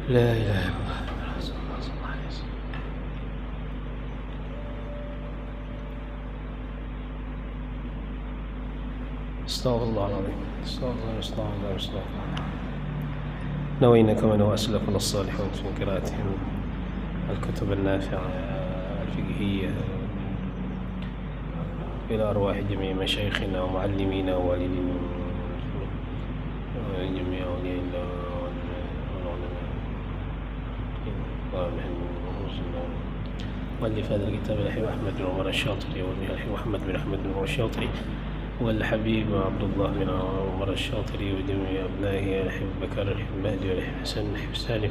لا إله إلا الله رسول الله صلى الله عليه وسلم. استغفر الله العظيم. استغفر الله. نوينا كما نوى أسلافنا الصالحون في قراءتهم الكتب النافعة الفقهية إلى أرواح جميع مشايخنا ومعلمينا ووالدينا وجميع أولياء الله والعلماء. مؤلف هذا الكتاب الحبيب أحمد بن عمر الشاطري، والحبيب محمد بن أحمد بن عمر الشاطري، والحبيب عبد الله بن عمر الشاطري، وجميع أبنائه الحبيب بكر، الحبيب مهدي، والحبيب حسن، الحبيب سالم،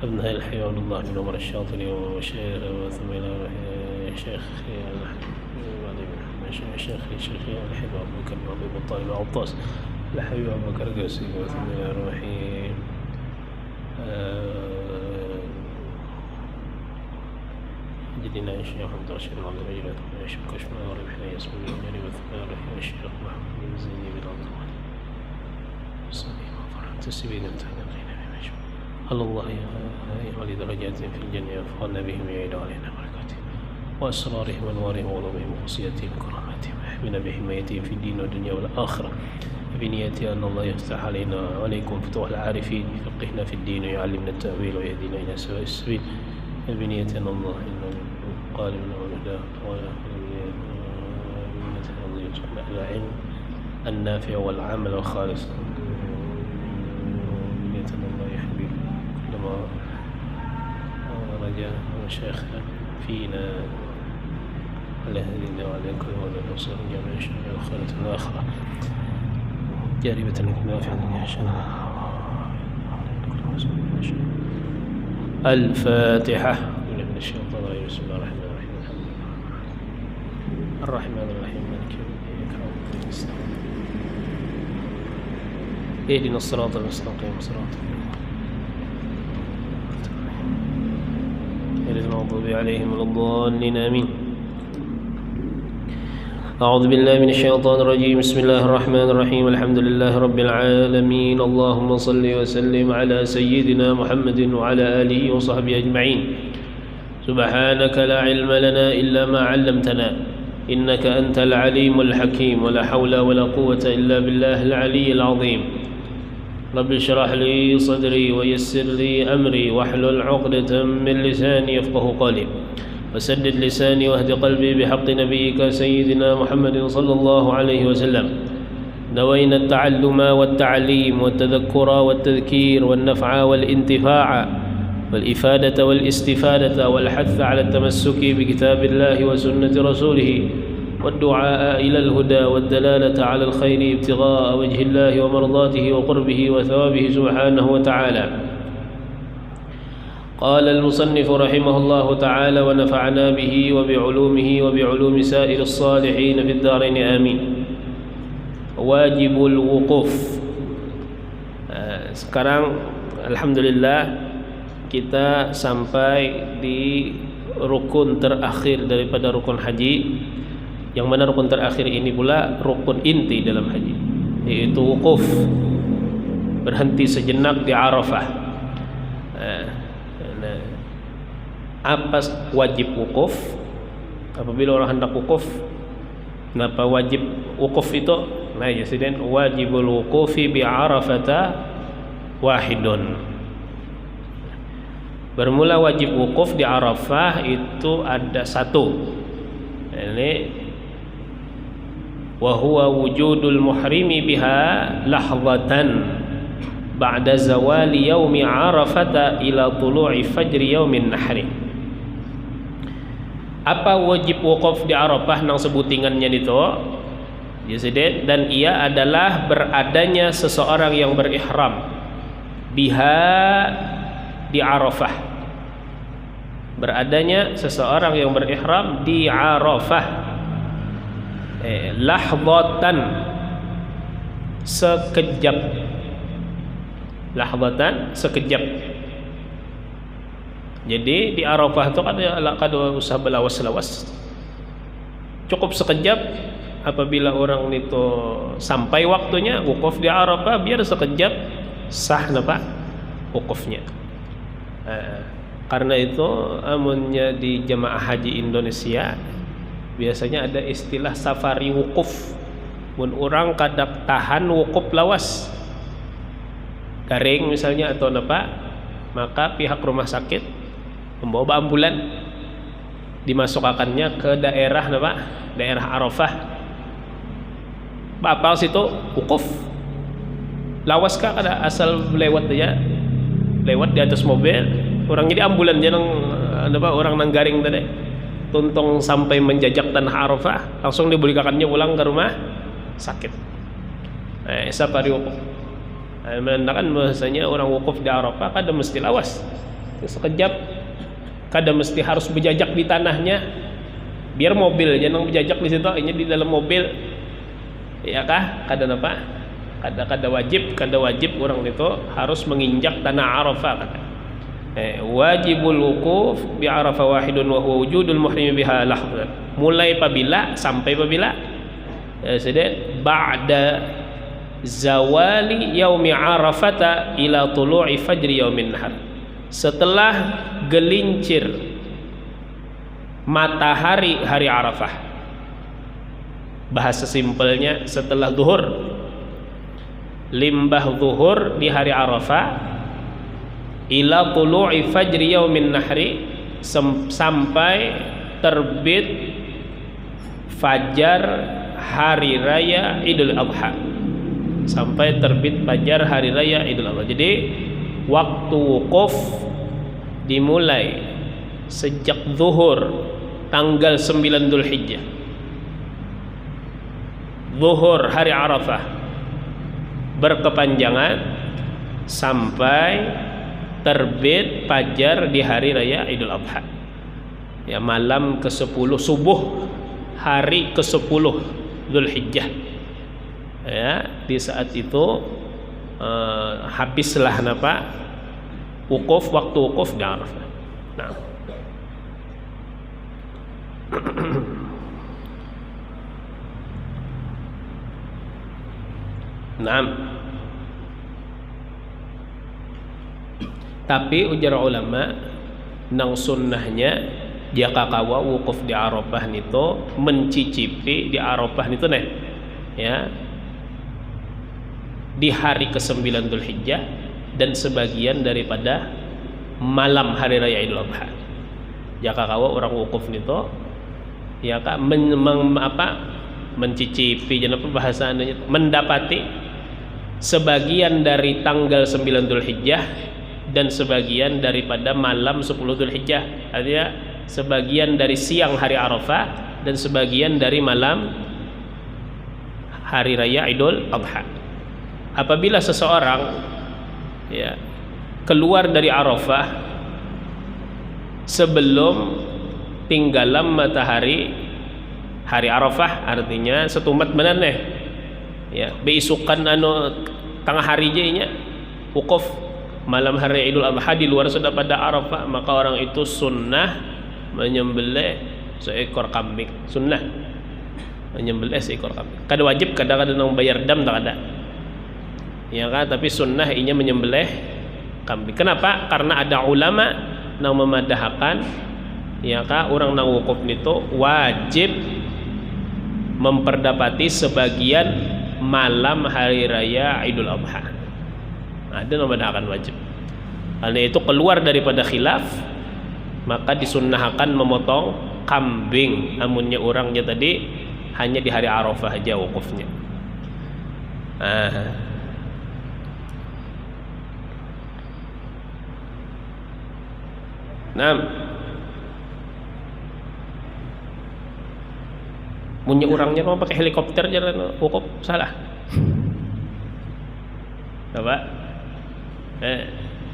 أبناء الحبيب عبد الله بن عمر الشاطري، وشيخ ثم إلى شيخ الشيخ الحبيب أبو بكر بن أبي طالب العطاس، الحبيب أبو بكر القاسي، وثم إلى روحي جدنا الشيخ محمد رشيد بن عبد المجيد، الشيخ كشف المغرب حين يسمى الجنري، والثمار الشيخ محمد بن زيني بن عبد الله صلي وفرح تسبيل امتحان علينا بمجمع على الله ولي درجات في الجنة وفقنا بهم يعيد علينا بركاته وأسرارهم وأنوارهم وعلومهم وخصياتهم وكراماتهم، احمنا بحمايتهم في الدين والدنيا والآخرة، بنية أن الله يفتح علينا وعليكم فتوح العارفين، يفقهنا في الدين ويعلمنا التأويل ويهدينا إلى سواء السبيل، بنية أن الله إنه قال من الهدى العلم النافع والعمل الخالص، بنية أن الله يحبي كلما رجع مشايخنا فينا على هذه الدعوة كل ولا نصر جميع شأن الخيرة الآخرة جاربة النافعة الفاتحة. من الشيطان الرجيم. بسم الله الرحمن الرحيم. الرحمن الرحيم مالك يوم الدين إياك نستعين اهدنا الصراط المستقيم صراط غير المغضوب عليهم ولا الضالين آمين. أعوذ بالله من الشيطان الرجيم. بسم الله الرحمن الرحيم. الحمد لله رب العالمين. اللهم صل وسلم على سيدنا محمد وعلى آله وصحبه أجمعين. سبحانك لا علم لنا إلا ما علمتنا إنك أنت العليم الحكيم، ولا حول ولا قوة إلا بالله العلي العظيم. رب اشرح لي صدري ويسر لي أمري واحلل عقدة من لساني يفقه قولي، وسدد لساني واهد قلبي بحق نبيك سيدنا محمد صلى الله عليه وسلم. نوينا التعلم والتعليم والتذكر والتذكير والنفع والانتفاع والإفادة والاستفادة والحث على التمسك بكتاب الله وسنة رسوله والدعاء إلى الهدى والدلالة على الخير ابتغاء وجه الله ومرضاته وقربه وثوابه سبحانه وتعالى. قال المصنف رحمه الله تعالى: ونفعنا به وبعلومه وبعلوم سائر الصالحين في الدارين آمين. واجب الوقوف. Sekarang alhamdulillah kita sampai di rukun terakhir daripada rukun haji, yang mana rukun terakhir ini pula rukun inti dalam haji, yaitu wukuf, berhenti sejenak di Arafah. Apa wajib wukuf? Apabila orang hendak wukuf, kenapa wajib wukuf itu? Nah, jadi wajibul wukufi bi Arafata wahidun. Bermula wajib wukuf di Arafah itu ada satu. Ini wa huwa wujudul muhrimi biha lahzatan ba'da zawali yaumi Arafata ila tulu'i fajri yaumin nahri. Apa wajib wukuf di Arafah nang sebutingannya itu? Jadi, dan ia adalah beradanya seseorang yang berihram biha di Arafah, beradanya seseorang yang berihram di Arafah, lahzatan, sekejap, lahzatan, sekejap. Jadi di Arafah itu kada usah belawas-lawas, cukup sekejap. Apabila orang itu sampai waktunya wukuf di Arafah, biar sekejap sah napa wukufnya. Karena itu amunnya di jemaah haji Indonesia biasanya ada istilah safari wukuf. Mun orang kadak tahan wukuf lawas garing misalnya atau apa, maka pihak rumah sakit membawa ambulan dimasukkannya ke daerah apa? Daerah Arafah. Apa situ wukuf. Lawas kah kada asal lewat aja. Lewat di atas mobil, orang jadi ambulan jangan apa orang nang garing tadi. Tuntong sampai menjajak tanah Arafah, langsung diberikannya pulang ke rumah sakit. Safari wukuf. Menandakan bahasanya orang wukuf di Arafah kada mesti lawas. Sekejap kada mesti harus berjajak di tanahnya. Biar mobil jangan berjajak di situ, ini di dalam mobil. Ya kah? Kada apa? Kada wajib orang itu harus menginjak tanah Arafah kata. Wajibul wukuf bi Arafah wahidun wa huwa wujudul muhrimi biha lahzan. Mulai apabila sampai apabila sedek ba'da zawali yaumi Arafata ila tulu'i fajri yaumin nahar. Setelah gelincir matahari hari Arafah. Bahasa simpelnya setelah zuhur, limbah zuhur di hari Arafah ila tulu'i fajri yaumin nahri, sampai terbit fajar hari raya Idul Adha, sampai terbit fajar hari raya Idul Adha. Jadi waktu wukuf dimulai sejak zuhur tanggal 9 Dzulhijjah, zuhur hari Arafah berkepanjangan sampai terbit fajar di hari raya Idul Adha. Ya, malam ke-10 subuh hari ke-10 Dzulhijjah. Ya, di saat itu habislah napa? Waktu wukuf di Arafah. Nah. Naam. Tapi ujar ulama nang sunnahnya jaka kawa wukuf di Arafah nito mencicipi di Arafah nito nih ya di hari ke-9 Dzulhijjah dan sebagian daripada malam hari raya Idul Adha. Jaka kawa orang wukuf nito ya kak mencicipi jangan apa bahasanya, mendapati sebagian dari tanggal 9 Dzulhijjah dan sebagian daripada malam 10 Dzulhijjah. Artinya sebagian dari siang hari Arafah dan sebagian dari malam hari raya Idul Adha. Apabila seseorang ya keluar dari Arafah sebelum tinggalan matahari hari Arafah, artinya setumat benar nih ya beisukan tengah hari nya wukuf malam hari Idul Adha di luar sudah pada Arafah, maka orang itu sunnah menyembelih seekor kambing. Sunnah menyembelih seekor kambing. Kada wajib, kadang-kadang nang bayar dam tak ada. Ya kan, tapi sunnah inya menyembelih kambing. Kenapa? Karena ada ulama nang memadahkan ya kan orang nang wukuf itu wajib memperdapati sebagian malam hari raya Idul Adha. Ada memadahkan wajib. Karena itu keluar daripada khilaf, maka disunnahkan memotong kambing. Amunnya orangnya tadi hanya di hari Arafah aja wukufnya. Nah, punya orangnya mau pakai helikopter jalan wukuf salah. Apa?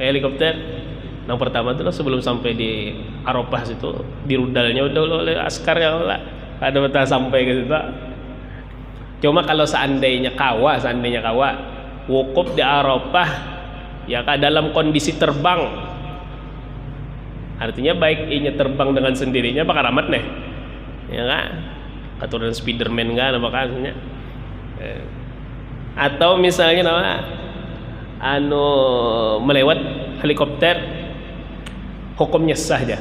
Helikopter yang pertama itu sebelum sampai di Arafah situ di rudalnya udah oleh askar ya lah, ada betul sampai ke situ. Cuma kalau seandainya kawa wukuf di Arafah ya kan dalam kondisi terbang, artinya baik inya terbang dengan sendirinya bakal amat nih ya kan, aturan Spiderman kan makanya atau misalnya melewat helikopter hukumnya sah aja.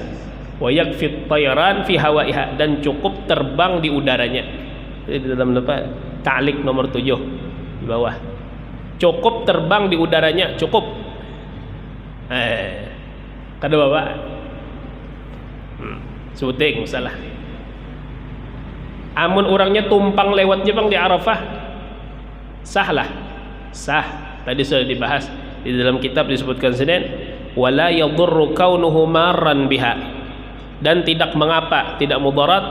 Wa yakfi tayran fi hawaiha, dan cukup terbang di udaranya. Jadi di dalam apa? Ta'liq nomor 7 di bawah. Cukup terbang di udaranya, cukup. Kada Bapak. Suting salah. Amun orangnya tumpang lewatnya bang di Arafah, sah lah, sah. Tadi sudah dibahas di dalam kitab disebutkan sini, wala yadurru kaunuhu marran biha, dan tidak mengapa, tidak mudarat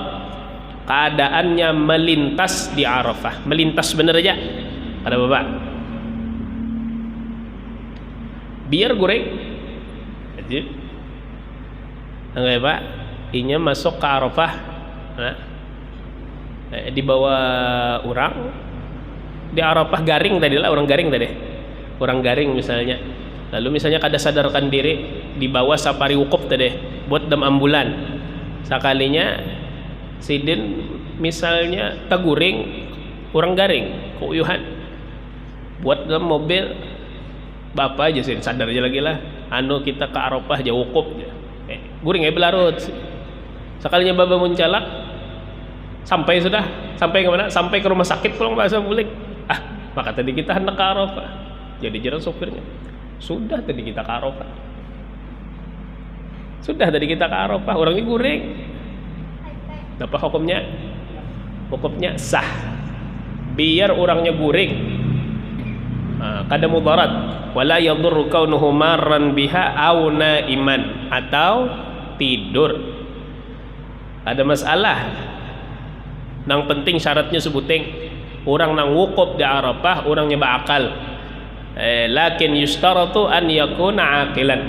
keadaannya melintas di Arafah. Melintas bener aja, ada Bapak. Biar goreng, jadi, enggak Pak, inya masuk ke Arafah, nah, dibawa orang di Arafah garing tadi lah, orang garing tadi, orang garing misalnya, lalu misalnya kada sadarkan diri dibawa safari wukuf tadi buat dam ambulan, sekalinya sidin misalnya taguring orang garing keuyuhan buat dalam mobil, bapak aja sih sadar aja lagi lah, kita ke Arafah aja wukuf, guring belarut, sekalinya bapak muncalak sampai sudah, sampai ke mana? Sampai ke rumah sakit pulang bahasa bulik. Maka tadi kita hendak ke Arafah. Jadi jarang sopirnya. Sudah tadi kita ke Arafah. Sudah tadi kita ke Arafah, orangnya guring. Apa hukumnya? Hukumnya sah. Biar orangnya guring. Kada mudarat. Wala yadurru kaunuhu marran biha aw naiman, atau tidur. Ada masalah. Nang penting syaratnya sebuting orang nang wukuf di Arafah orangnya berakal, lakin yustaratu an yakuna aqilan,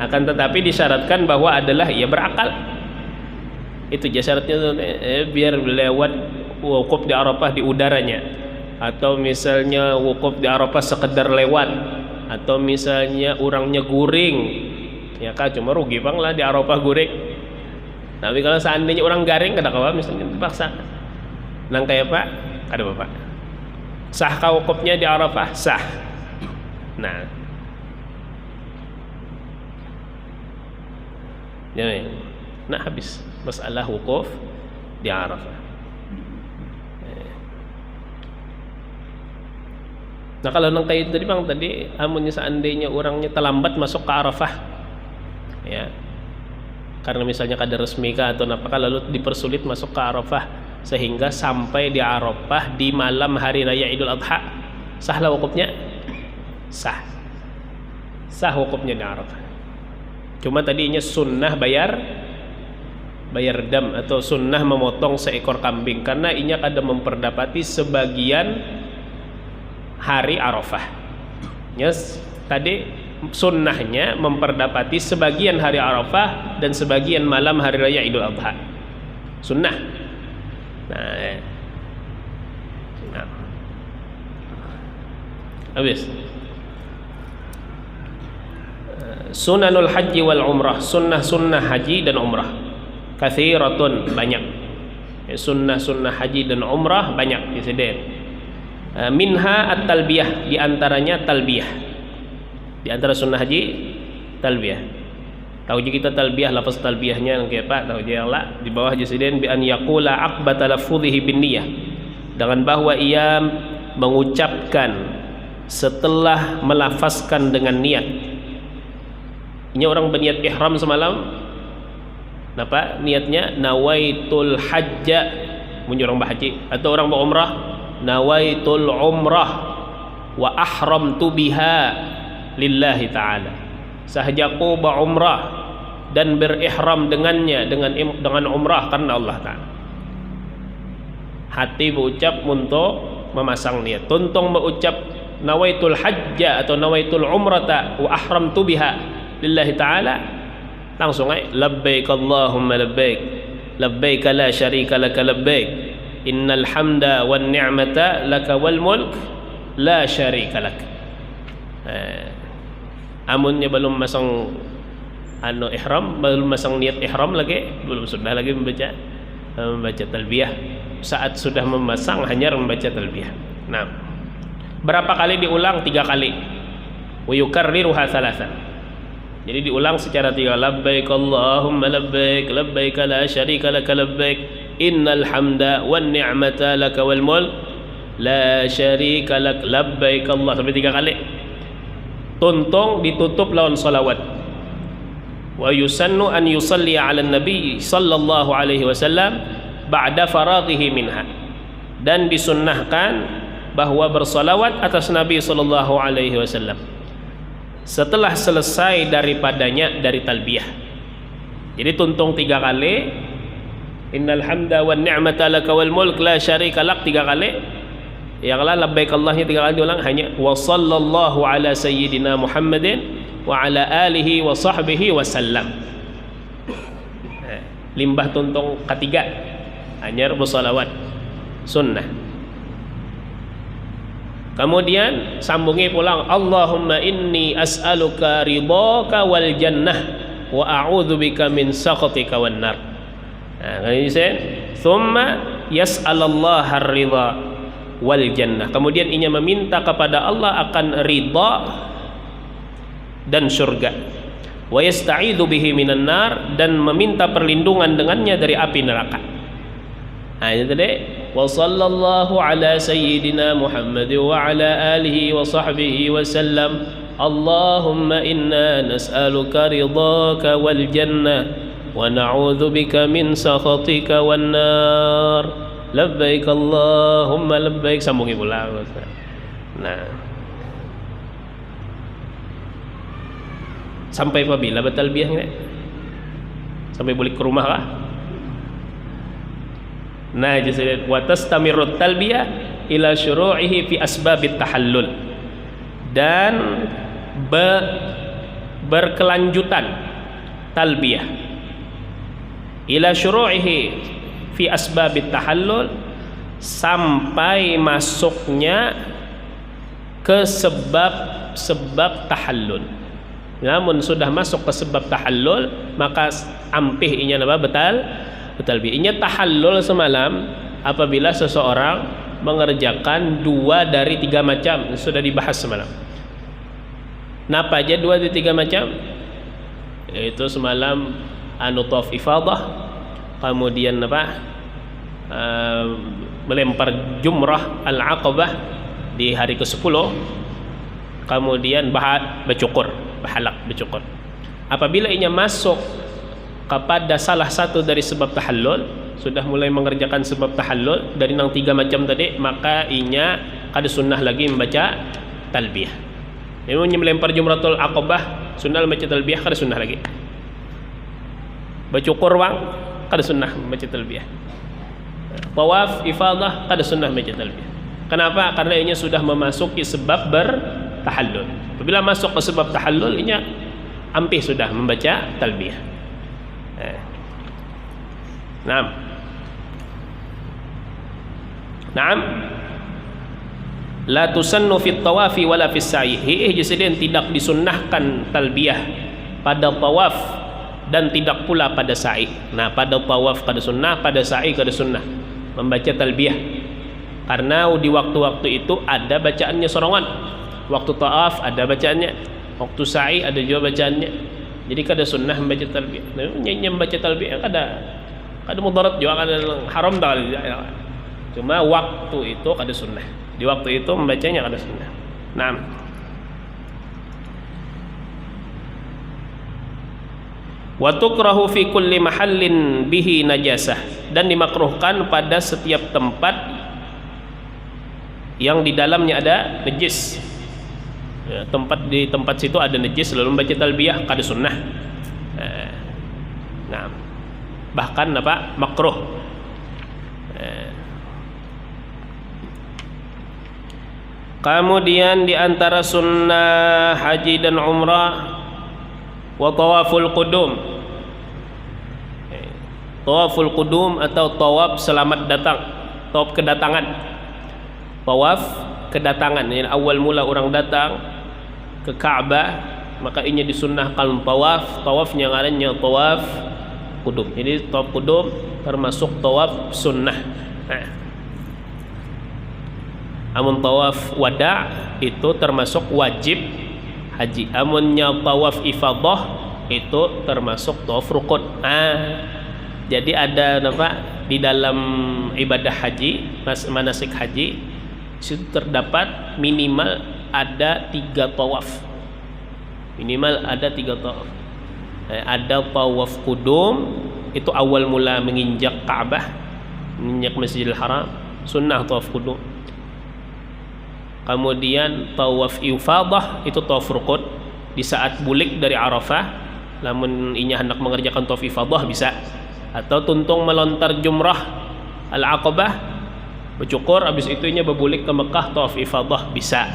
akan tetapi disyaratkan bahwa adalah ia berakal. Itu aja syaratnya, biar lewat wukuf di Arafah di udaranya, atau misalnya wukuf di Arafah sekedar lewat, atau misalnya orangnya guring, ya kan cuma rugi bang lah di Arafah guring. Tapi kalau seandainya orang garing kada kawa misalnya dipaksa, nang kayak Pak, ada Bapak. Sah kah wukufnya di Arafah? Sah. Nah habis masalah wukuf di Arafah. Nah kalau nang kayak tadi bang, tadi amunnya seandainya orangnya terlambat masuk ke Arafah, ya, karena misalnya kada resmi kah atau apa, lalu dipersulit masuk ke Arafah sehingga sampai di Arafah di malam hari raya Idul Adha, sahlah wukufnya? Sah. Sah wukufnya di Arafah. Cuma tadinya sunnah bayar dam, atau sunnah memotong seekor kambing, karena inya kada memperdapati sebagian hari Arafah. Yes, tadi sunnahnya memperdapati sebagian hari Arafah dan sebagian malam hari raya Idul Adha. Sunnah. Nah. Habis. Sunanul haji wal umrah, sunnah haji dan umrah. Katsiratun, banyak. Sunnah haji dan umrah banyak disediakan. Minha at-talbiyah, di antaranya talbiyah. Di antara sunnah haji talbiyah. Tahu je kita talbiyah, lafaz talbiyahnya yang kayak Pak, tahu je Allah di bawah jasiden bi an yaqula aqba talaffudhihi bin niyah, dengan bahwa ia mengucapkan setelah melafazkan dengan niat. Ini orang berniat ihram semalam, apa niatnya? Nawaitul hajja, mun orang berhaji, atau orang berumrah, nawaitul umrah wa ahramtu biha lillahi ta'ala, sahajaku berumrah dan berihram dengannya, dengan umrah karena Allah Ta'ala. Hati berucap untuk memasang niat. Tuntung berucap nawaitul hajja atau nawaitul umrata wa ahramtu biha lillahi ta'ala, langsung labbaik Allahumma labbaik, labbaik la syarika laka labbaik, innal hamda wan ni'mata laka wal mulk la syarika lak. Amunnya belum masang ihram, belum masang niat ihram lagi, belum sudah lagi membaca talbiyah. Saat sudah memasang hanya membaca talbiyah. Nah, berapa kali diulang? 3 kali. Wa yukarriruha thalathan. Jadi diulang secara 3, labbaik Allahumma labbaik, labbaik la syarika laka labbaik, innal hamda wan ni'mata laka wal mulk la syarika lak, labbaik Allah, sampai 3 kali. Tuntung ditutup lawan salawat. Wa yusannu an yusalli 'ala nabi sallallahu alaihi wasallam ba'da faradhihi minha. Dan disunnahkan bahwa bersalawat atas Nabi sallallahu alaihi wasallam setelah selesai daripadanya dari talbiyah. Jadi tuntung 3 kali, innal hamda wan ni'mata laka wal mulk la syarika lak 3 kali. Yang lain labbaik Allahnya 3 kali diulang, hanya wa sallallahu ala sayyidina Muhammadin wa ala alihi wa sahbihi wa sallam. Limbah tuntung ketiga hanya bersalawat sunnah. Kemudian sambungi pulang, Allahumma inni as'aluka ridhaka wal jannah wa a'udzubika min sakhatika wan nar. Kemudian thumma yas'alallaha ar-ridha wal jannah. Kemudian ia meminta kepada Allah akan ridha dan surga. Wa yasta'idzu bihi minan nar, dan meminta perlindungan dengannya dari api neraka. Itu tadi, wa sallallahu ala sayyidina Muhammad wa ala alihi wa sahbihi wa sallam. Allahumma inna nas'aluka ridhaka wal jannah wa na'udzu bika min sakhatika wan nar. Labbaik Allahumma labbaik. Sambungi pula. Nah, sampai apabila bertalbiyahnya? Sampai balik ke rumah kah? Nah, jadi wa tastamirut talbiyah ila syuru'ihi fi asbabit tahallul, dan berkelanjutan talbiyah ila syuru'ihi fi asbabit tahallul, sampai masuknya ke sebab tahallul. Namun sudah masuk ke sebab tahallul, maka ampih inya apa? Betalbiyah. Inya tahallul semalam apabila seseorang mengerjakan 2 dari 3 macam, sudah dibahas semalam. Napa aja 2 dari 3 macam? Yaitu semalam tawaf ifadah, kemudian apa? Melempar jumrah al-aqabah di hari ke-10, kemudian bercukur. Apabila inya masuk kepada salah satu dari sebab tahallul, sudah mulai mengerjakan sebab tahallul dari yang 3 macam tadi, maka inya ada sunnah lagi membaca talbiyah. Ini melempar jumratul aqabah, sunnah membaca talbiyah, ada sunnah lagi. Bercukur wang, ada sunnah membaca talbiyah. Tawaf ifadah, ada sunnah membaca talbiyah. Kenapa? Karena inya sudah memasuki sebab bertahallul. Apabila masuk ke sebab tahallul, inya ampih sudah membaca talbiyah. Naam. La tusannu fit tawafi wala fis sa'i. Jadi tidak disunnahkan talbiyah pada tawaf dan tidak pula pada sa'i. Nah, pada tawaf kada sunnah, pada sa'i kada sunnah membaca talbiyah. Karena di waktu-waktu itu ada bacaannya sorongan. Waktu tawaf ada bacaannya, waktu sa'i ada juga bacaannya. Jadi kada sunnah membaca talbiyah. Nyanyi membaca talbiyah kada mudarat juga, kada haram dah. Cuma waktu itu kada sunnah. Di waktu itu membacanya kada sunnah. Naam. Wa tukrahu fi kulli mahallin bihi najasah, dan dimakruhkan pada setiap tempat yang di dalamnya ada najis. Ya, di tempat situ ada najis lalu membaca talbiyah kada sunnah. Nah, bahkan apa? Makruh. Kemudian di antara sunnah haji dan umrah wa tawaful qudum. Tawaful qudum atau tawaf selamat datang, tawaf kedatangan. Tawaf kedatangan, ini awal mula orang datang ke Ka'bah, maka ini disunnahkan tawafnya ngarannya tawaf qudum. Jadi tawaf qudum termasuk tawaf sunnah. Amun tawaf wada itu termasuk wajib haji. Amunnya tawaf ifadah itu termasuk tawaf rukun. Jadi ada apa di dalam ibadah haji, manasik haji, situ terdapat minimal ada 3 tawaf. Minimal ada 3 tawaf. Ada tawaf qudum, itu awal mula menginjak Ka'bah, menginjak Masjidil Haram, sunnah tawaf qudum. Kemudian tawaf ifadah itu tawaf rukun, di saat bulik dari Arafah, namun inya hendak mengerjakan tawaf ifadah bisa, atau tuntung melontar jumrah al-aqabah, bercukur, habis itu inya berbulik ke Mekah, tawaf ifadah bisa.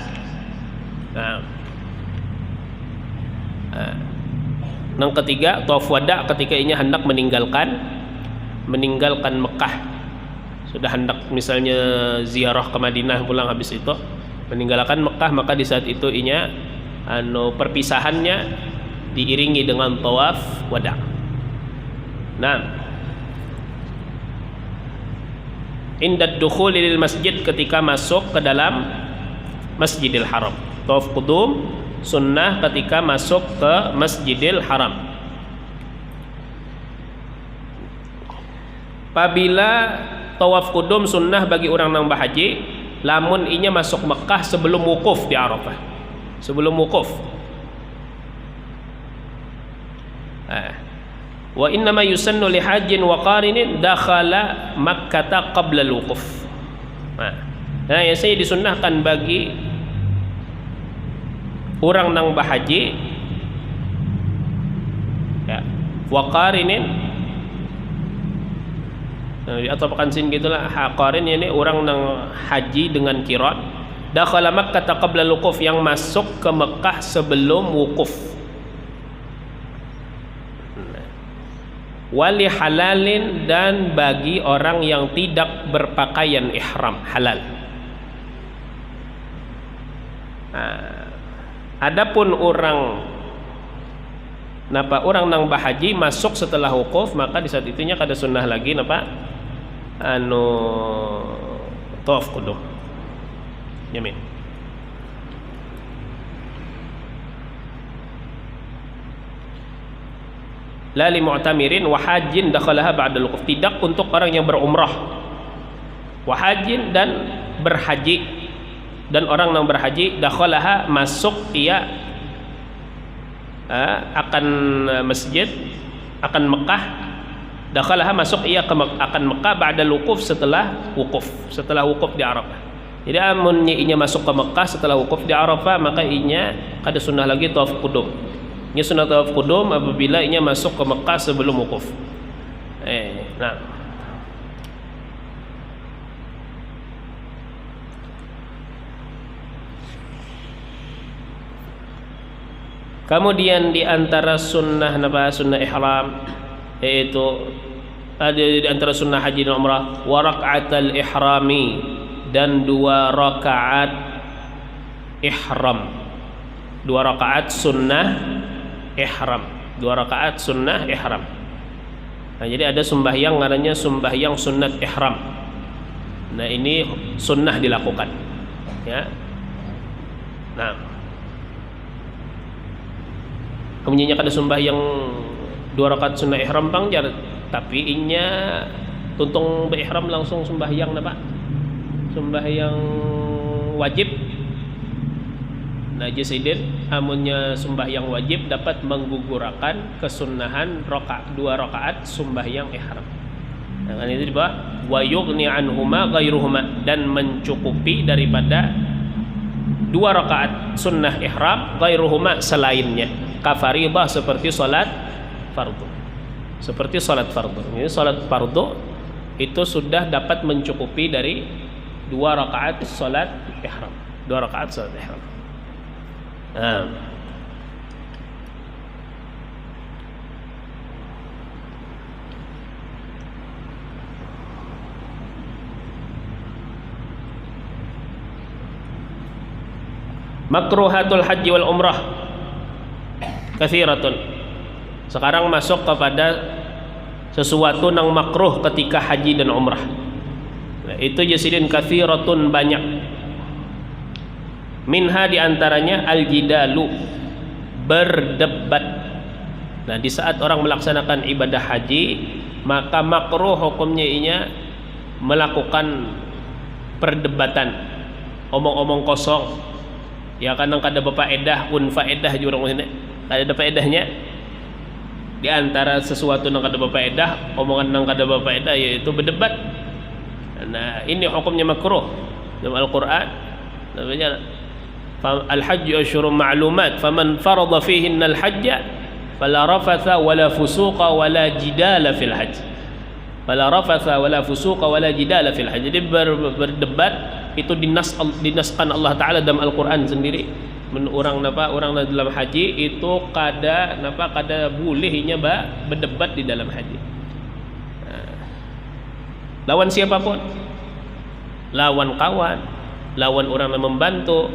Yang ketiga tawaf wada, ketika inya hendak meninggalkan Mekah, sudah hendak misalnya ziarah ke Madinah pulang, habis itu meninggalkan Mekah, maka di saat itu inya perpisahannya diiringi dengan tawaf wada. Indad dukhuli lil masjid, ketika masuk ke dalam Masjidil Haram. Tawaf qudum sunnah ketika masuk ke Masjidil Haram. Apabila tawaf qudum sunnah bagi orang nang berhaji, lamun inya masuk Mekah sebelum wukuf di Arafah, sebelum wukuf. Wa innama yusannu li hajjin wa qarinin dakhala Makkah qabla al-wukuf. Nah, yang saya disunnahkan bagi orang nang berhaji, ya, wa qarinin atau pekansin gitulah, qarin ini orang nang haji dengan qiran, dakhala Makkah qabla al-wukuf, yang masuk ke Mekah sebelum wukuf. Wali halalin, dan bagi orang yang tidak berpakaian ihram halal. Adapun orang nang bahaji masuk setelah wukuf, maka di saat itunya kada sunnah lagi tawaf qudum. Yamin. La li mu'tamirin wa hajjin dakhalaha ba'da al-wukuf, tidak untuk orang yang berumrah, wa hajjin, dan berhaji, dan orang yang berhaji, dakhalaha masuk ia akan masjid, akan Mekah, dakhalaha masuk ia akan Mekah ba'da al-wukuf, setelah wukuf di Arafah. Jadi amunnya inya masuk ke Mekah setelah wukuf di Arafah, maka inya kada sunnah lagi tawaf qudum. Ini sunnah tawaf qudum apabila inya masuk ke Mekah sebelum wukuf. Kemudian di antara sunnah ihram, yaitu ada di antara sunnah haji dan umrah, wa raka'atul ihrami, dan 2 rakaat ihram, 2 rakaat sunnah ihram, 2 rakaat sunnah ihram. Nah, jadi ada sembahyang namanya sembahyang sunnat ihram. Nah, ini sunnah dilakukan, ya. Nah, kemudian kada sembahyang 2 rakaat sunnah ihram pangjar, tapi inya tuntung berihram langsung sembahyang sembahyang wajib. Nah, jasidin amunnya sembahyang wajib dapat menggugurkan kesunnahan 2 rakaat sembahyang ihram. Nah, itu di bawah wa yughni anhuma ghairuhuma, dan mencukupi daripada 2 rakaat sunnah ihram ghairuhuma, selainnya, kafaridah, seperti salat fardu. Seperti salat fardu. Ini salat fardu itu sudah dapat mencukupi dari 2 rakaat salat ihram. 2 rakaat salat ihram. Makruhatul haji wal umrah kathiratun. Sekarang masuk kepada sesuatu yang makruh ketika haji dan umrah. Nah, itu jasidin kathiratun, banyak. Minha diantaranya al-jidalu, berdebat. Nah, di saat orang melaksanakan ibadah haji, maka makruh hukumnya inya melakukan perdebatan, omong-omong kosong. Ya kadang kada berfaedah, unfaedah juga orang ini. Kada ada faedahnya. Di antara sesuatu yang kada berfaedah, omongan yang kada berfaedah yaitu berdebat. Nah, ini hukumnya makruh dalam Al-Qur'an. Namanya al-hajju asyhurun ma'lumat, faman farada fihinna al-hajja fala rafatha wala fusuqa wala jidala fil hajj. Fala rafatha wala fusuqa wala jidala fil hajj. Jadi berdebat itu dinaskan Allah Taala dalam Al-Qur'an sendiri. Orang dalam haji itu kada bolehnya berdebat di dalam haji. Lawan siapapun, lawan kawan, lawan orang yang membantu.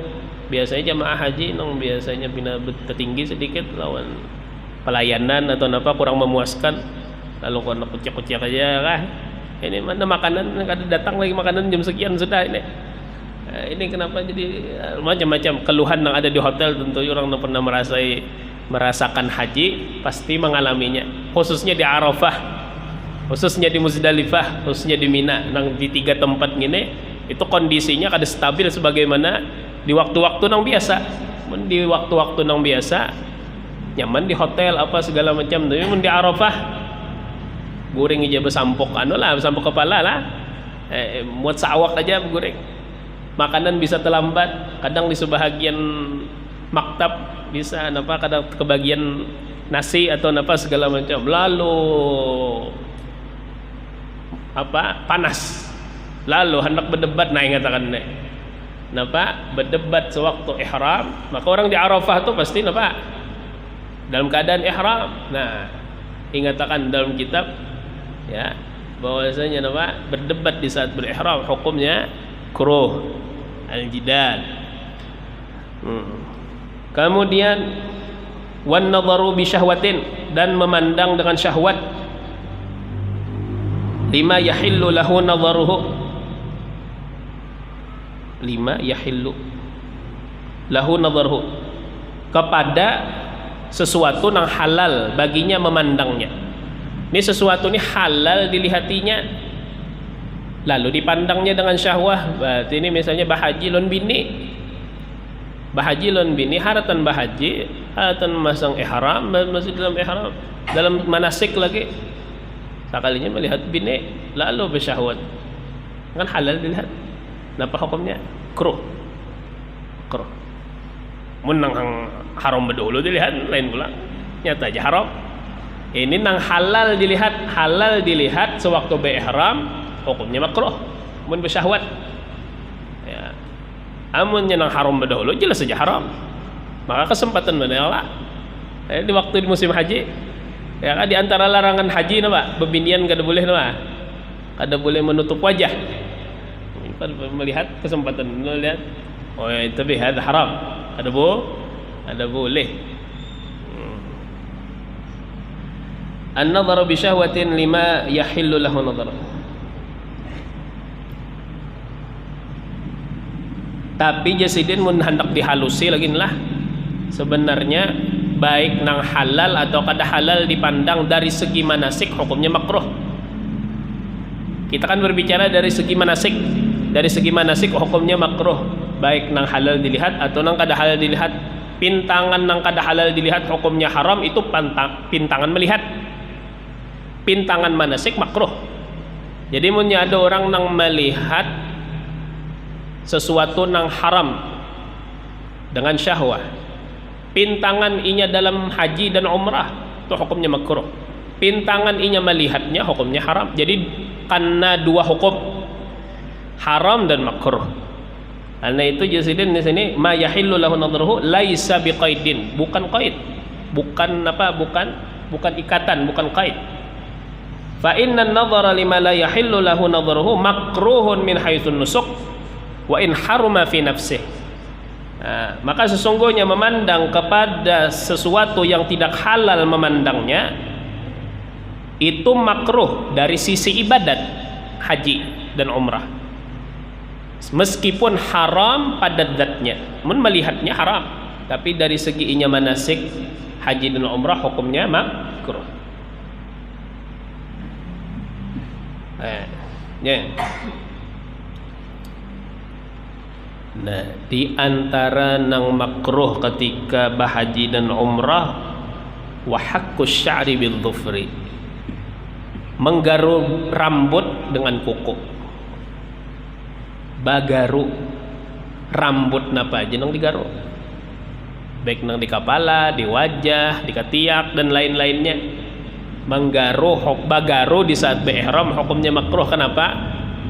Biasanya jamaah haji biasanya bina tertinggi sedikit lawan pelayanan atau kurang memuaskan, lalu kena kuciak-kuciak aja kan, ini mana makanan kada datang lagi, makanan jam sekian sudah ini. Ini kenapa jadi macam-macam keluhan yang ada di hotel. Tentu orang yang pernah merasakan haji pasti mengalaminya, khususnya di Arafah, khususnya di Muzdalifah, khususnya di Mina. Di 3 tempat gini itu kondisinya kada stabil sebagaimana di waktu-waktu yang biasa. Di waktu-waktu yang biasa nyaman di hotel apa segala macam, tapi di Arafah goreng aja besampok besampok kepala lah, muat sawak aja goreng. Makanan bisa terlambat, kadang di sebahagian maktab bisa kadang kebagian nasi atau segala macam. Lalu panas, lalu hendak berdebat, ingatakan berdebat sewaktu ihram, maka orang di Arafah tuh pasti dalam keadaan ihram. Nah, ingatakan dalam kitab ya bahwasanya berdebat di saat berihram hukumnya makruh, al-jidal. Kemudian wan nadharu bi syahwatin, dan memandang dengan syahwat, lima yahillu lahu nadharuhu, lima yahillu lahu nadharuhu, kepada sesuatu yang halal baginya memandangnya. Ini sesuatu ini halal dilihatinya, lalu dipandangnya dengan syahwah. Berarti ini misalnya bahaji lon bini, haratan bahaji, haratan masang ihram, masih dalam ihram, dalam manasik lagi, sekalinya melihat bini lalu bersyahwat, kan halal dilihat. Napa hukumnya? Makruh. Menang haram berdulu dilihat, lain pula nyata aja haram. Ini nang halal dilihat sewaktu berihram, hukumnya makruh, mun bersyahwat ya. Amun nang haram berdahulu jelas saja haram, maka kesempatan mana di waktu di musim haji ya kan, di antara larangan haji bebinian kada boleh kada boleh menutup wajah. Melihat kesempatan melihat, oh tapi ada haram, ada boleh. An-nadharu bi syahwatin lima yahillu lahu nadharu. Tapi jasidin mun hendak dihalusi lagi lah, sebenarnya baik nang halal atau kada halal dipandang dari segi manasik hukumnya makruh. Kita kan berbicara dari segi manasik. Dari segi manasik hukumnya makruh, baik nang halal dilihat atau nang kada halal dilihat. Pintangan nang kada halal dilihat hukumnya haram, itu pintangan melihat. Pintangan manasik makruh. Jadi munnya ada orang nang melihat sesuatu nang haram dengan syahwah, pintangan inya dalam haji dan umrah, itu hukumnya makruh. Pintangan inya melihatnya hukumnya haram. Jadi karena 2 hukum, haram dan makruh. Karena itu jasidin di sini ma yahillu lahu nadhruhu laisa biqaidin, bukan qaid, bukan ikatan, bukan qaid. Fa inna an-nadhara lima la yahillu lahu nadhruhu makruhun min haitsun nusuk wa in haruma fi nafsihi. Maka sesungguhnya memandang kepada sesuatu yang tidak halal memandangnya itu makruh dari sisi ibadat haji dan umrah, meskipun haram pada zatnya. Melihatnya haram, Tapi dari segi inya manasik haji dan umrah hukumnya makruh. Nah, di antara nang makruh ketika bahaji dan umrah wa haqqus sya'ri bil dhufri, menggaru rambut dengan kuku. Bagaru rambut napa aja nang digaru, baik nang di kepala, di wajah, di ketiak dan lain-lainnya. Bagaru di saat berihram hukumnya makruh. Kenapa?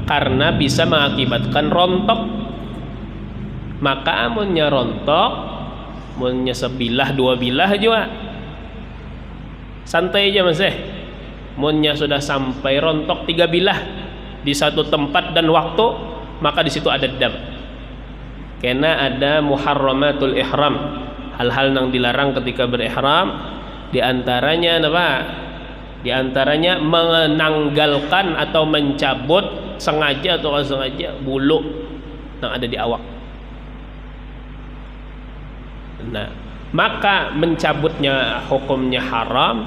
Karena bisa mengakibatkan rontok. Maka amunnya rontok, amunnya sebilah dua bilah juga santai aja masih. Amunnya sudah sampai rontok tiga bilah di satu tempat dan waktu, maka di situ ada dam. Karena ada muharramatul ihram, hal-hal yang dilarang ketika berihram. Di antaranya apa? Di antaranya menanggalkan atau mencabut sengaja atau tidak sengaja bulu yang ada di awak. Nah, maka mencabutnya hukumnya haram,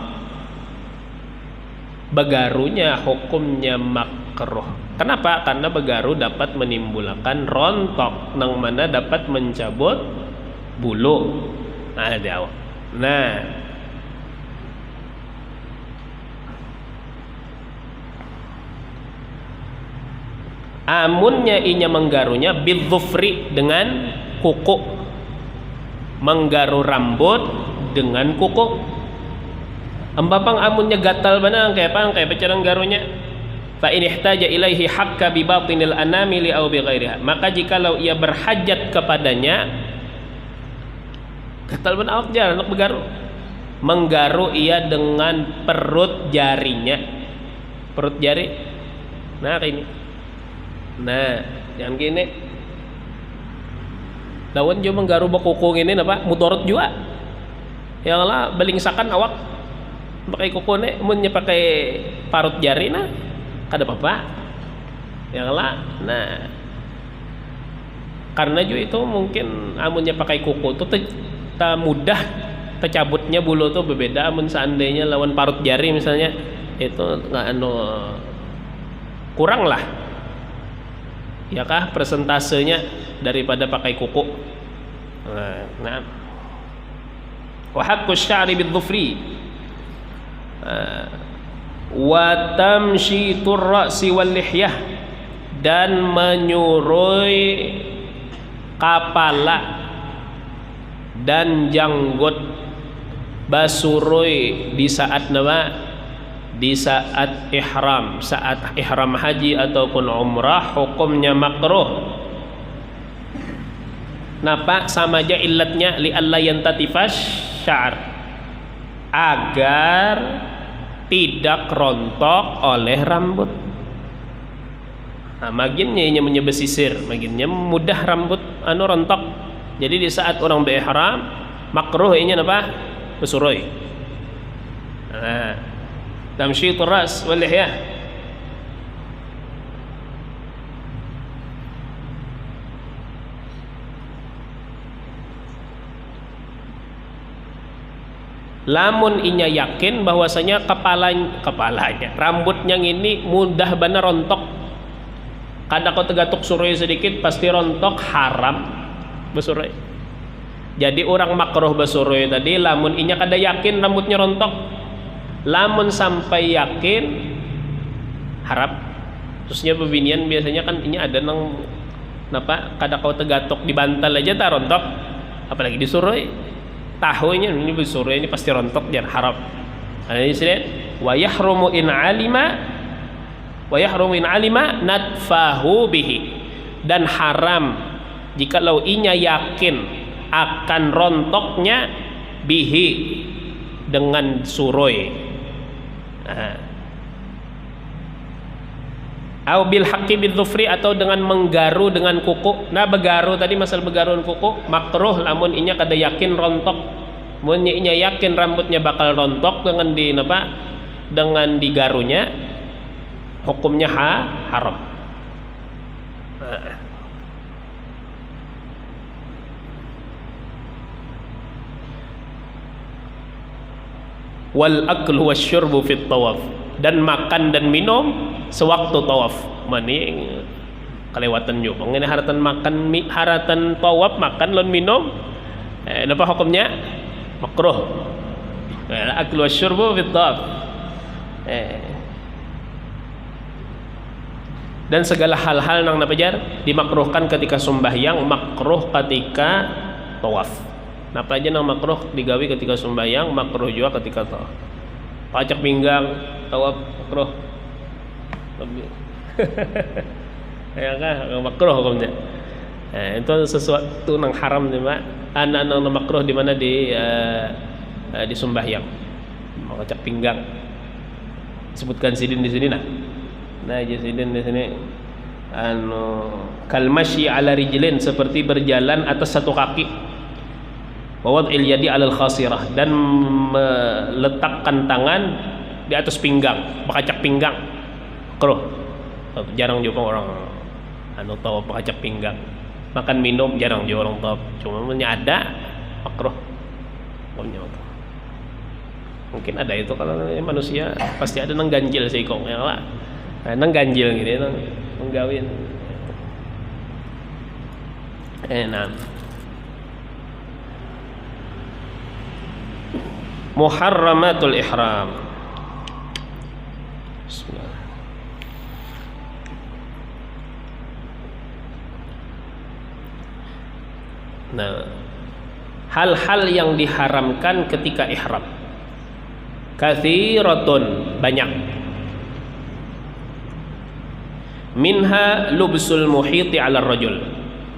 begarunya hukumnya makruh. Kenapa? Karena begaru dapat menimbulkan rontok, yang mana dapat mencabut bulu di awak. Nah, amunnya inya menggarunya bidzufri dengan kuku, menggaru rambut dengan kuku. Empapang amunnya gatal banang kayak pecerang garunya, fa in ihtaja ilaihi hakka bi batinil anamili aw bi ghairiha, maka jikalau ia berhajat kepadanya, gatal banang awak jar nak begaru, menggaru ia dengan perut jarinya, perut jari. Nah kayak ini. Nah, jangan gini. Daun juga menggaru bakukung ini apa? Mudorot juga. Yang lah belingsakan awak pakai kuku munnya pakai parut jari nah kada apa-apa. Yang lah. Nah, karena juga itu mungkin amunnya pakai kuku itu tak mudah tercabutnya bulu tuh berbeda. Amun seandainya lawan parut jari misalnya itu nggak kurang lah. Ya kah persentasenya daripada pakai kuku. Nah, wa haqqus sya'ri bidzufri wa tamshitur ra'si wal lihyah, dan menyurui kepala dan janggut, basurui di saat nama, di saat ihram, saat ihram haji ataupun umrah hukumnya makruh. Napa? Sama aja illatnya, li alla yantatifas syar, agar tidak rontok oleh rambut. Nah, maginnya ini menyebesisir, maginnya mudah rambut rontok. Jadi di saat orang berihram makruh ini apa? Besuroi. Nah, tamsyitur ras wal lihyah. Lamun inya yakin bahwasanya kepalanya rambutnya ini mudah benar rontok, kada kau tegatuk suroi sedikit pasti rontok, haram besuroi. Jadi orang makruh besuroi tadi lamun inya kada yakin rambutnya rontok. Lamun sampai yakin harap, terusnya bebinian biasanya kan ini ada nang napa kada kau tegatok di bantal aja tak rontok, apalagi disuruh tahunya ini disuruh ini pasti rontok, jangan harap. Ada istilah wa yahrumu in alima natfahu bihi, dan haram jikalau inya yakin akan rontoknya bihi dengan suroi. Au bil haqqi bidzufri, atau dengan menggaru dengan kuku. Nah, begaru tadi masalah begaruan kuku makruh lamun inya kada yakin rontok. Mun inya yakin rambutnya bakal rontok dengan di napa? Dengan digarunya hukumnya haram. wal aklu wasyurbu fit tawaf, dan makan dan minum sewaktu tawaf. Mani kelewatan juga ngene haratan makan haratan tawaf makan lan minum apa hukumnya? Makruh. Aklu wasyurbu fit tawaf. Dan segala hal-hal nang napajar dimakruhkan ketika sembahyang, makruh ketika tawaf. Napa aja nang makruh digawe ketika sembahyang, makruh juga ketika tawaf. Pacak pinggang, tawaf makruh. Ya kan makruh hukumnya. Itu sesuatu nang haram nih, Pak. Anak-anak nang makruh di mana di sembahyang. Pacak pinggang. Sebutkan sidin di sini nah. Nah, jasidin di sini kalmasyi ala rijlin, seperti berjalan atas satu kaki. Wa wad'il yadi 'alal khasirah, dan meletakkan tangan di atas pinggang, pakacak pinggang. Makruh. Jarang juga orang tahu pakacak pinggang. Makan minum jarang juga orang tahu. Cuma ada makruh. Mungkin ada itu kalau manusia pasti ada nang ganjil sih kok ya lah. Nang ganjil gitu nang menggawin. Nah. Muharramatul ihram. Bismillah. Nah, hal-hal yang diharamkan ketika ihram. Katsiratun, banyak. Minha lubsul muhiti 'ala rajul.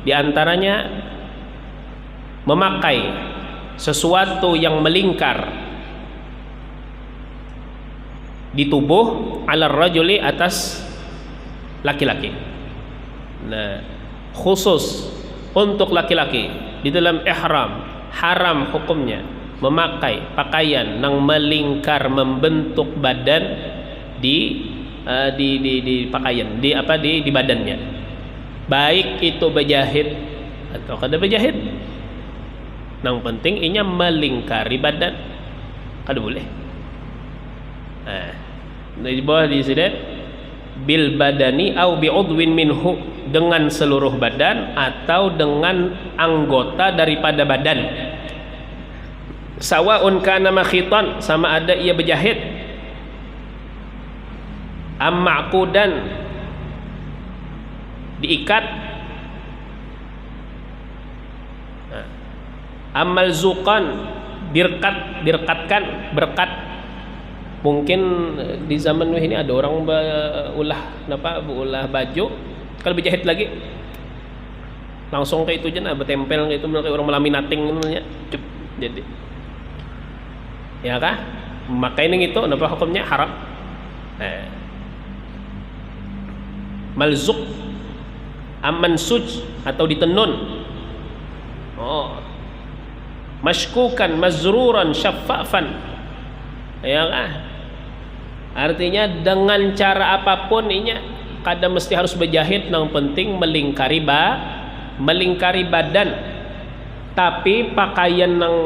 Di antaranya memakai sesuatu yang melingkar di tubuh 'ala rajuli, atas laki-laki. Nah, khusus untuk laki-laki di dalam ihram haram hukumnya memakai pakaian yang melingkar membentuk badan di pakaian di badannya, baik itu berjahit atau kada berjahit. Yang penting inya melingkari badan, kada boleh. Di bawah di sini bil badani au bi udwin minhu, dengan seluruh badan atau dengan anggota daripada badan. Sawaun kana makhitan, sama ada ia berjahit, ma'qudan diikat, malzuqan direkatkan, berkat. Mungkin di zaman ini ada orang ulah baju, kalau berjahit lagi langsung kayak itu aja bertempel kayak itu, kayak orang melaminating namanya. Jadi ya kah memakai ini itu apa hukumnya? Haram. Malzuq, mansuj atau ditenun. Mashkukan, mazruran, syaffafan. Ya kan? Artinya dengan cara apapun inya kada mesti harus berjahit, yang penting melingkari badan. Tapi pakaian yang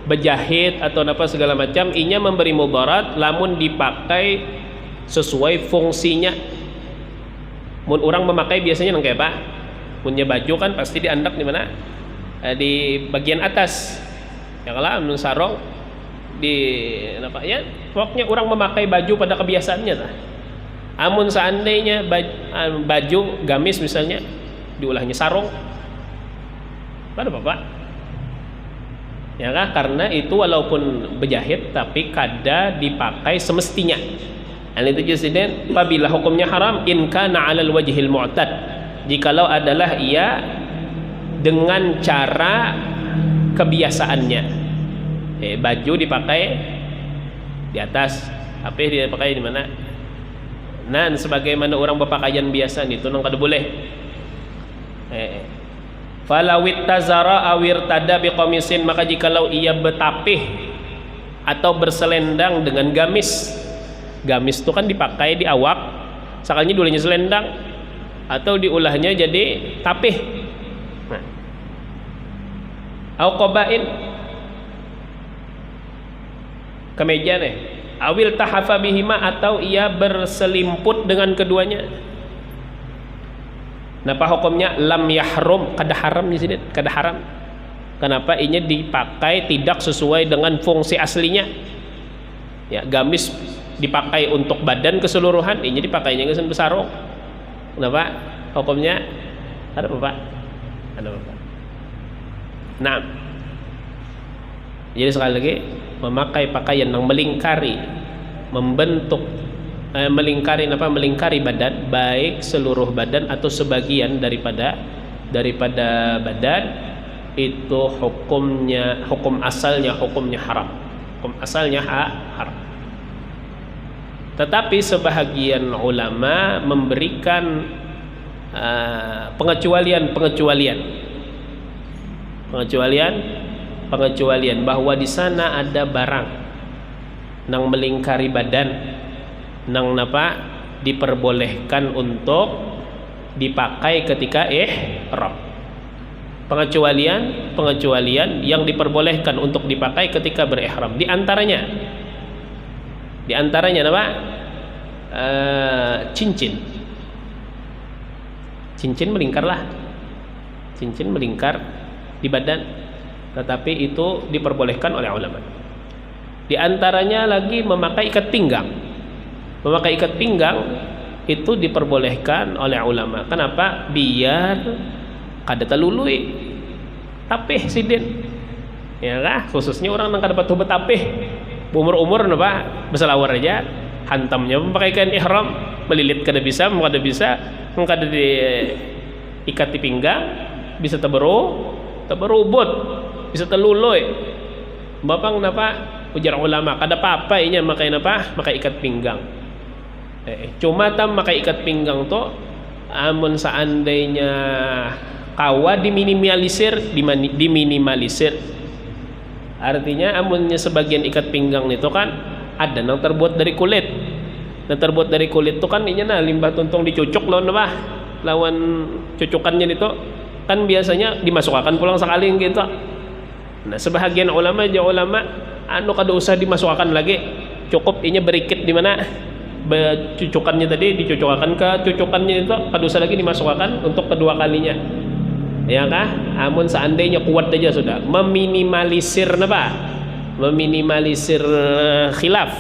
berjahit atau apa segala macam inya memberi mudarat lamun dipakai sesuai fungsinya. Mun orang memakai biasanya nang kayak apa? Punya baju kan pasti diandak di mana? Di bagian atas. Ya kalau mun sarong di apa ya? Pokoknya orang memakai baju pada kebiasaannya tah. Amun seandainya baju gamis misalnya diulahnya sarong, ada apa-apa? Ya kan? Karena itu walaupun berjahit tapi kada dipakai semestinya. Dan itu jusiden apabila hukumnya haram in kana 'alal wajhil mu'tad, jikalau adalah ia dengan cara kebiasaannya. Baju dipakai di atas, apa dipakai di mana? Nah, sebagaimana orang berpakaian biasa itu nang kada boleh. Falawit tazara awir tada biqamisin, maka jikalau ia bertapih atau berselendang dengan gamis. Gamis itu kan dipakai di awak, sekalinya diulahnya selendang atau diulahnya jadi tapih. Au qabain, kemeja nih, awil tahafa bihima, atau ia berselimput dengan keduanya. Napa hukumnya? Lam yahrum, kada haram di sini, kada haram. Kenapa? Ini dipakai tidak sesuai dengan fungsi aslinya. Ya, gamis dipakai untuk badan keseluruhan, ini dipakainya ke sarung. Kenapa? Hukumnya ada apa, Pak? Ada apa, Pak? Nah, jadi sekali lagi, memakai pakaian yang melingkari, membentuk, melingkari badan, baik seluruh badan atau sebagian daripada badan, itu hukum asalnya haram. Hukum asalnya haram. Tetapi sebahagian ulama memberikan pengecualian bahwa di sana ada barang nang melingkari badan, nang napa diperbolehkan untuk dipakai ketika ihram. Pengecualian yang diperbolehkan untuk dipakai ketika berihram. Di antaranya apa? Cincin melingkarlah. Cincin melingkar di badan, tetapi itu diperbolehkan oleh ulama. Di antaranya lagi memakai ikat pinggang. Memakai ikat pinggang itu diperbolehkan oleh ulama. Kenapa? Biar kada talului tapih sidin. Ya kah? Khususnya orang nang kada patuh betapih. Umur napa? Beselawar aja, hantamnya memakaikan ihram, melilit kada bisa, kada diikat di pinggang, bisa teberubut, bisa telului. Bapang napa? Ujar ulama, kada apa-apa inya makai napa? Makai ikat pinggang. Cuma makai ikat pinggang to amun seandainya kawa diminimalisir. Artinya amunnya sebagian ikat pinggang itu kan ada yang terbuat dari kulit. Yang terbuat dari kulit itu kan inya limbah tuntung dicucuk lawan cucukannya itu kan biasanya dimasukkan pulang sekali gitu. Nah, sebahagian ulama kada usah dimasukkan lagi, cukup inya berikit di mana cucukannya tadi, dicucukkan ke cucukannya itu, kada usah lagi dimasukkan untuk kedua kalinya. Ya kah? Amun seandainya kuat aja sudah meminimalisir khilaf.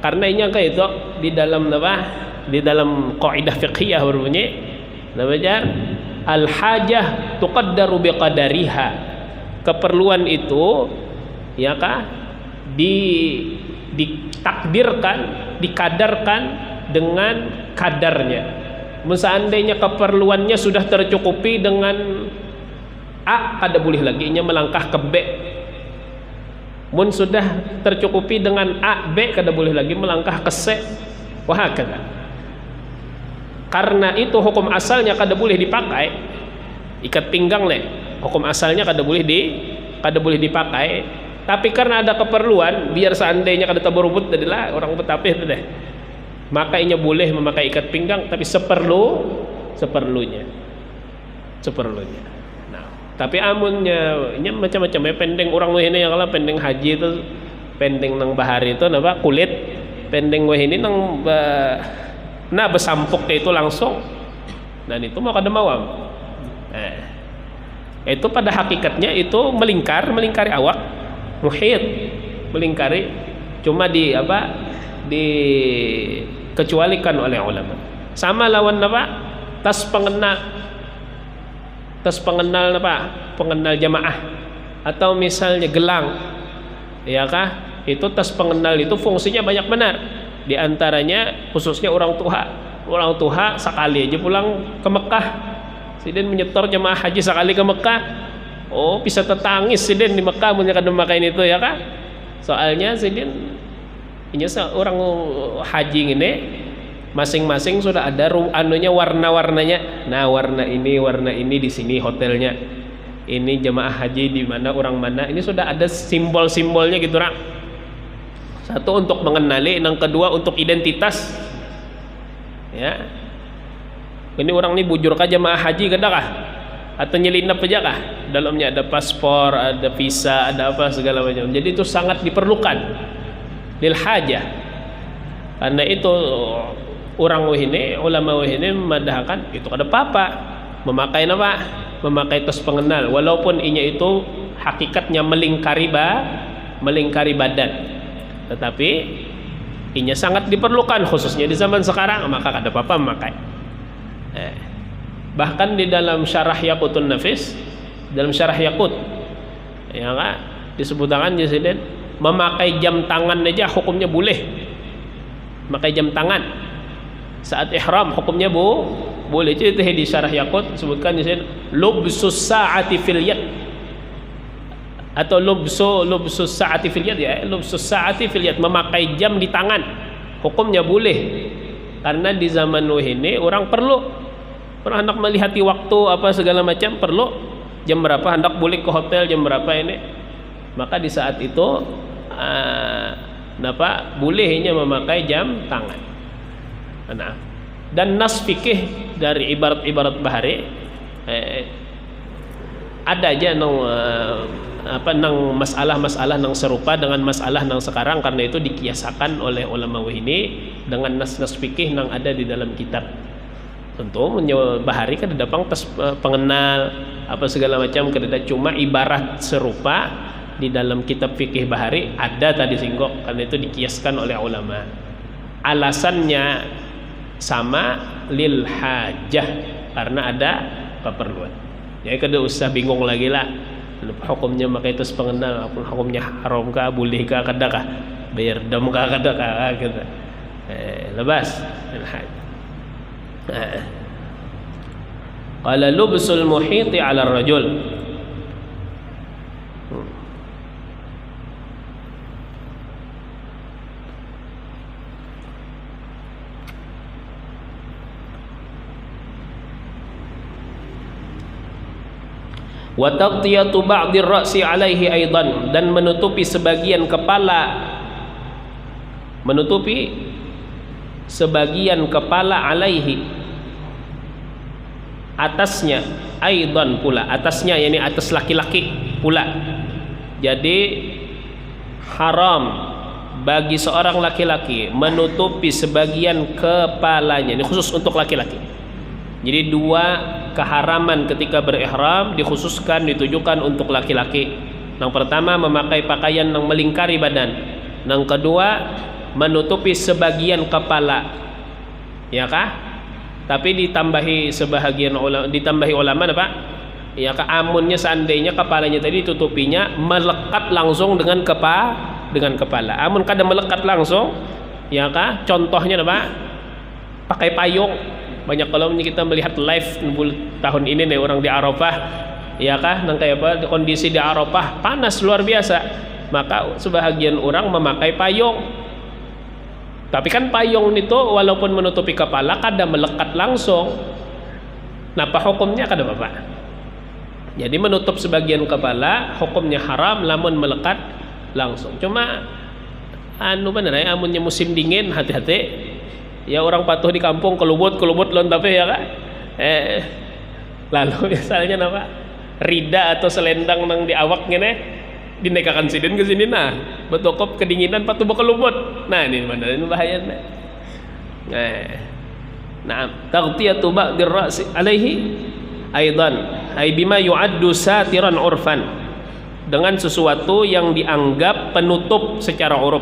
Karena ini kayak itu di dalam kaidah fiqhiyah berbunyi namanya al-hajah tuqaddaru biqadariha. Keperluan itu ya kah ditakdirkan, dikadarkan dengan kadarnya. Seandainya keperluannya sudah tercukupi dengan A, kada boleh lagi nya melangkah ke B. Mun sudah tercukupi dengan A, B, kada boleh lagi melangkah ke C. Wah, kada. Karena itu hukum asalnya kada boleh dipakai. Ikat pinggang hukum asalnya kada boleh dipakai. Tapi karena ada keperluan, biar seandainya kada taberubut adalah orang betapih itu deh. Maka inya boleh memakai ikat pinggang, tapi seperlunya. Nah, tapi amunnya inya macam-macam pendeng orang wahini yang kalau pendeng haji itu, pendeng nang bahari itu napa kulit, pendeng wahini nang besampuk itu langsung. Dan itu mau kada mawam. Itu pada hakikatnya itu melingkari awak, muhit, melingkari, cuma dikecualikan oleh ulama. Sama lawan tas pengenal pengenal jamaah, atau misalnya gelang, ya kah? Itu tas pengenal itu fungsinya banyak benar. Di antaranya khususnya orang tua sekali aja pulang ke Mekah, sidin menyetor jamaah haji sekali ke Mekah, bisa tertangis sidin di Mekah punya kada memakai itu, ya kah? Soalnya sidin ini seorang haji ini masing-masing sudah ada warna-warnanya. Nah, warna ini di sini hotelnya. Ini jemaah haji di mana, orang mana. Ini sudah ada simbol-simbolnya gitu, Rak. Satu untuk mengenali, yang kedua untuk identitas. Ya. Ini orang ini bujur kah jemaah haji kada kah? Atau nyelinap aja kah? Dalamnya ada paspor, ada visa, ada apa segala macam. Jadi itu sangat diperlukan. lil hajah. Karena itu orang wahini, ulama wahini memadahkan itu kada apa-apa memakai apa? Memakai tos pengenal walaupun inya itu hakikatnya melingkari badan. Tetapi inya sangat diperlukan khususnya di zaman sekarang, maka kada apa-apa memakai. Bahkan di dalam syarah Yaqutun Nafis, dalam syarah Yaqut ya kan disebutkan di sini memakai jam tangan aja hukumnya boleh. Memakai jam tangan saat ihram hukumnya boleh. Itu di syarah Yaqut sebutkan di sini lubsus sa'ati fil yad atau lubsus sa'ati fil yad ya, lubsus sa'ati fil yad, memakai jam di tangan hukumnya boleh. Karena di zaman Nuh ini orang hendak melihati waktu apa segala macam, perlu jam berapa hendak balik ke hotel jam berapa ini, maka di saat itu bolehnya memakai jam tangan. Nah, dan nas fikih dari ibarat-ibarat bahari ada aja nang masalah-masalah nang serupa dengan masalah nang sekarang, karena itu dikiasakan oleh ulama ini dengan nas-nas fikih nang ada di dalam kitab. Tentu bahari kan ada pengenal apa segala macam, kada cuma ibarat serupa di dalam kitab fikih bahari ada tadi singgok, karena itu dikiaskan oleh ulama. Alasannya sama lil hajah, karena ada keperluan. Jadi kada usah bingung lagi lah hukumnya pakai tos pengenal, hukumnya haram kah, boleh kah, kada kah, bayar dam kah, kada kah gitu. Lebas lil hajah. Qala lubsul muhiti 'ala ar-rajul. Wa taghtiyatu ba'dhi ar-ra'si 'alaihi aidan, dan menutupi sebagian kepala, alaihi atasnya, aidan pula atasnya, yakni atas laki-laki pula. Jadi haram bagi seorang laki-laki menutupi sebagian kepalanya, ini khusus untuk laki-laki. Jadi dua keharaman ketika berihram dikhususkan, ditujukan untuk laki-laki. Yang pertama memakai pakaian yang melingkari badan. Yang kedua menutupi sebagian kepala. Ya kah? Tapi ditambahi ulama apa? Ya kah, amunnya seandainya kepalanya tadi tutupinya melekat langsung dengan kepala. Amun kada melekat langsung, ya kah? Contohnya apa? Pakai payung. Banyak kalau kita melihat live tahun ini nih orang di Arafah, ya kah, nang kayak apa kondisi di Arafah panas luar biasa, maka sebahagian orang memakai payung. Tapi kan payung itu walaupun menutupi kepala kada melekat langsung. Nah, apa hukumnya kada apa-apa. Jadi menutup sebagian kepala hukumnya haram lamun melekat langsung. Cuma bener ya, amunnya musim dingin hati-hati. Ya orang patuh di kampung kelubut lon tapi ya kak. Lalu misalnya apa? Rida atau selendang nang di awak gini dinekakan sidin ke sini, nah betokop kedinginan patuh kelubut. Nah ini mana ini bahayanya. Nah, taghtiyatu ba'dir ra'si alaihi aidan ay bima yu'addu satiran urfan, dengan sesuatu yang dianggap penutup secara uruf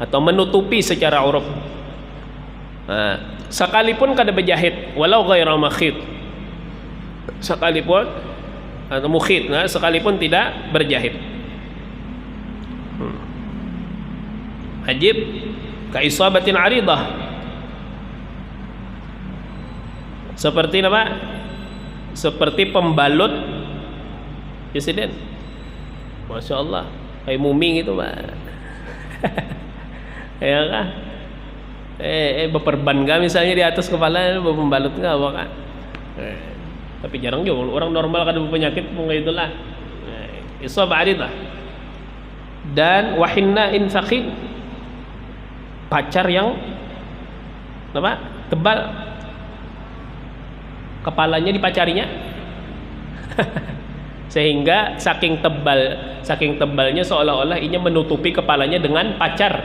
atau menutupi secara uruf. Sekalipun kada berjahit walau ghaira makhit, sekalipun atau mukhit, sekalipun tidak berjahit. Ajib ka isabatin aridah, seperti apa? Seperti pembalut presiden. Masya Allah, kayak muming itu Pak. Ya kan? Beperban nggak misalnya di atas kepala, pembalut nggak apa kan? Tapi jarang juga orang normal kada penyakit pun kayak itulah. Isabah aridah. Dan wahinna infaqid, pacar yang apa? Tebal. Kepalanya dipacarinya. sehingga saking tebalnya seolah-olah inya menutupi kepalanya dengan pacar.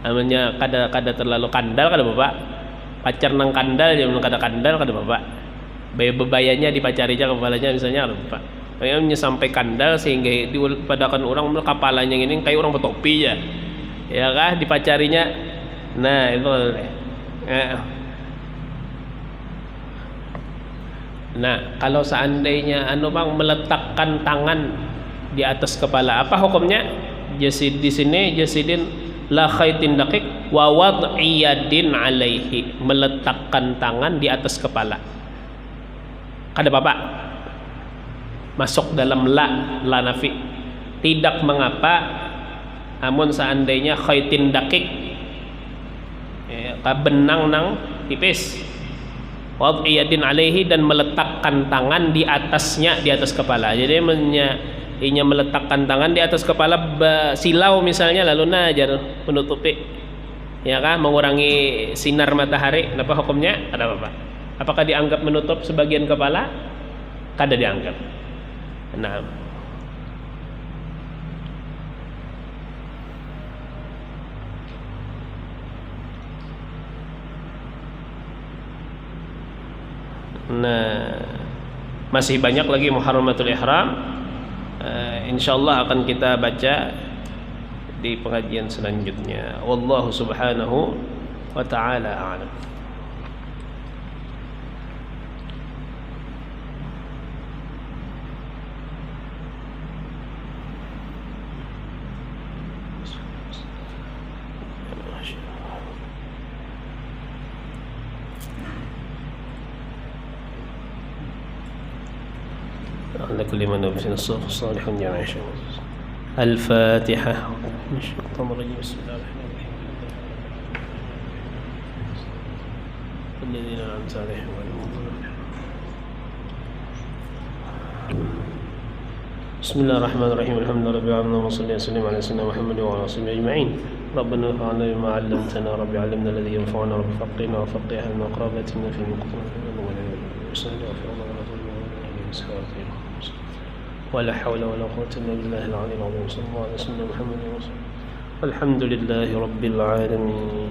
Namanya kada terlalu kandal kada bapak. Pacar nang kandal jangan kada kandal kada bapak. Bebayanya dipacari aja kepalanya misalnya kada bapak. Kayaknya sampai kandal sehingga dipadakan orang kepalanya ini kayak orang bertopi ya. Ya kah dipacarinya. Nah, itu Nah, kalau seandainya bang meletakkan tangan di atas kepala, apa hukumnya? Jasid di sini jasidin la khaitin daqiq wa wad'i yadin alaihi, meletakkan tangan di atas kepala. Kada apa-apa. Masuk dalam la nafi. Tidak mengapa namun seandainya khaitin daqiq benang nang tipis wad'i yadin alaihi, dan meletakkan tangan di atasnya, di atas kepala. Jadi inya meletakkan tangan di atas kepala silau misalnya, lalu najar menutupi ya kah, mengurangi sinar matahari. Apa hukumnya? Ada apa? Apakah dianggap menutup sebagian kepala? Kada dianggap. Nah, masih banyak lagi muharramatul ihram. Insyaallah akan kita baca di pengajian selanjutnya. Wallahu subhanahu wa ta'ala a'lam. على كل من نبسنا الصالح صالح جميع الفاتحة. الشيطان الرجيم. بسم الله الرحمن الرحيم. الذين أنعمت عليهم غير المغضوب عليهم. بسم الله الرحمن الرحيم. الحمد لله رب العالمين وصلى وسلم على سيدنا محمد وعلى آله وصحبه أجمعين. ربنا انفعنا بما علمتنا، رب علمنا الذي ينفعنا، رب فقهنا وفقه أهلنا وقرابتنا في مقتنا ولا حول ولا قوة إلا بالله العلي العظيم. صلى الله عليه وسلم محمد رسول الله. الحمد لله رب العالمين.